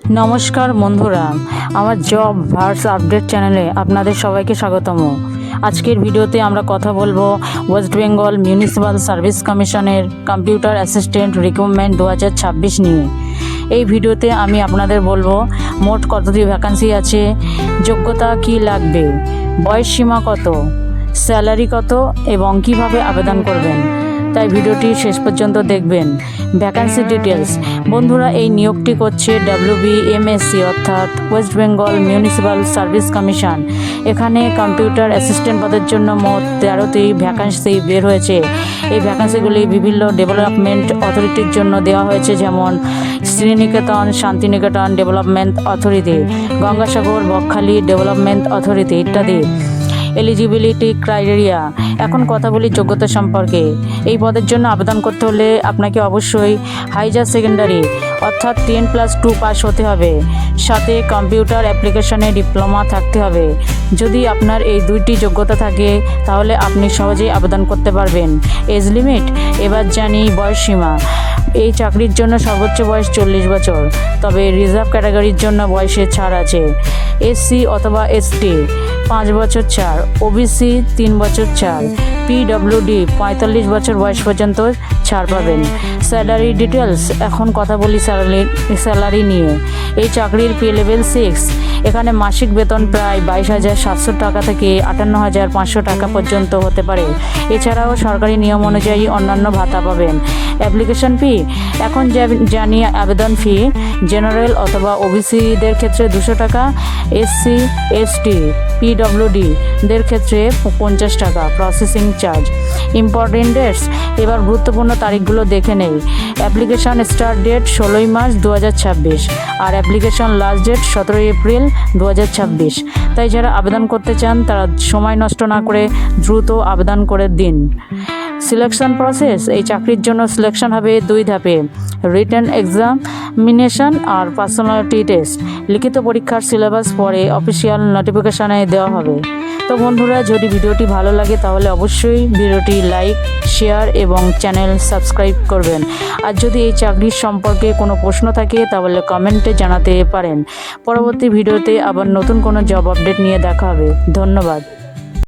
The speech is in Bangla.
নমস্কার বন্ধুরা, আমার জব ভার্স আপডেট চ্যানেলে আপনাদের সবাইকে স্বাগতম। আজকের ভিডিওতে আমরা কথা বলবো ওয়েস্ট বেঙ্গল মিউনিসিপ্যাল সার্ভিস কমিশনের কম্পিউটার অ্যাসিস্ট্যান্ট রিক্রুটমেন্ট 2026 নিয়ে। এই ভিডিওতে আমি আপনাদের বলবো মোট কতটি ভ্যাকান্সি আছে, যোগ্যতা কি লাগবে, বয়স সীমা কত, স্যালারি কত এবং কিভাবে আবেদন করবেন। তাই ভিডিওটি শেষ পর্যন্ত দেখবেন। Vacancy details. বন্ধুরা, এই নিয়োগটি করছে WBMSC অর্থাৎ West Bengal municipal service commission. এখানে কম্পিউটার অ্যাসিস্ট্যান্ট পদের জন্য মোট 13টি ভ্যাকান্সি বের হয়েছে। এই ভ্যাকান্সিগুলি বিভিন্ন ডেভেলপমেন্ট অথরিটির জন্য দেওয়া হয়েছে, যেমন Sriniketan Santiniketan development authority, Gangasagar Bakkhali development authority ইত্যাদি। Eligibility criteria. এখন কথা বলি যোগ্যতা সম্পর্কে। এই পদের জন্য আবেদন করতে হলে আপনাকে অবশ্যই হাইজার সেকেন্ডারি অর্থাৎ 10+2 পাস হতে হবে, সাথে কম্পিউটার অ্যাপ্লিকেশনে ডিপ্লোমা থাকতে হবে। যদি আপনার এই দুইটি যোগ্যতা থাকে তাহলে আপনি সহজেই আবেদন করতে পারবেন। Age limit. এবার জানি বয়স সীমা। এই চাকরির জন্য সর্বোচ্চ বয়স 40 বছর, তবে রিজার্ভ ক্যাটাগরির জন্য বয়সে ছাড় আছে। SC অথবা ST 5 বছর ছাড়, OBC 3 বছর ছাড়, PWD 45 বছর বয়স পর্যন্ত ছাড় পাবেন। Salary details. এখন কথা বলি স্যালারি নিয়ে। এই চাকরির পে লেভেল 6। এখানে মাসিক বেতন প্রায় 22,700 টাকা থেকে 58,500 টাকা পর্যন্ত হতে পারে। এছাড়াও সরকারি নিয়ম অনুযায়ী অন্যান্য ভাতা পাবেন। Application fee. এখন জানি আবেদন ফি। জেনারেল অথবা OBCদের ক্ষেত্রে 200 টাকা, SC ST PWD দের ক্ষেত্রে 50 টাকা প্রসেসিং চার্জ। Important dates. এবার গুরুত্বপূর্ণ তারিখগুলো দেখে নেই। অ্যাপ্লিকেশন স্টার্ট ডেট 16 মার্চ 2026 আর অ্যাপ্লিকেশন লাস্ট ডেট 17 এপ্রিল 2026। তাই যারা আবেদন করতে চান তারা সময় নষ্ট না করে দ্রুত আবেদন করে দিন। Selection process. এই চাকরির জন্য সিলেকশন হবে 2 ধাপে, রিটেন এক্সামিনেশন আর পার্সোনালিটি টেস্ট। লিখিত পরীক্ষার সিলেবাস পরে অফিসিয়াল নোটিফিকেশনে দেওয়া হবে। তো বন্ধুরা, যদি ভিডিওটি ভালো লাগে তাহলে অবশ্যই ভিডিওটি লাইক, শেয়ার এবং চ্যানেল সাবস্ক্রাইব করবেন। আর যদি এই চাকরির সম্পর্কে কোনো প্রশ্ন থাকে তাহলে কমেন্টে জানাতে পারেন। পরবর্তী ভিডিওতে আবার নতুন কোনো জব আপডেট নিয়ে দেখা হবে। ধন্যবাদ।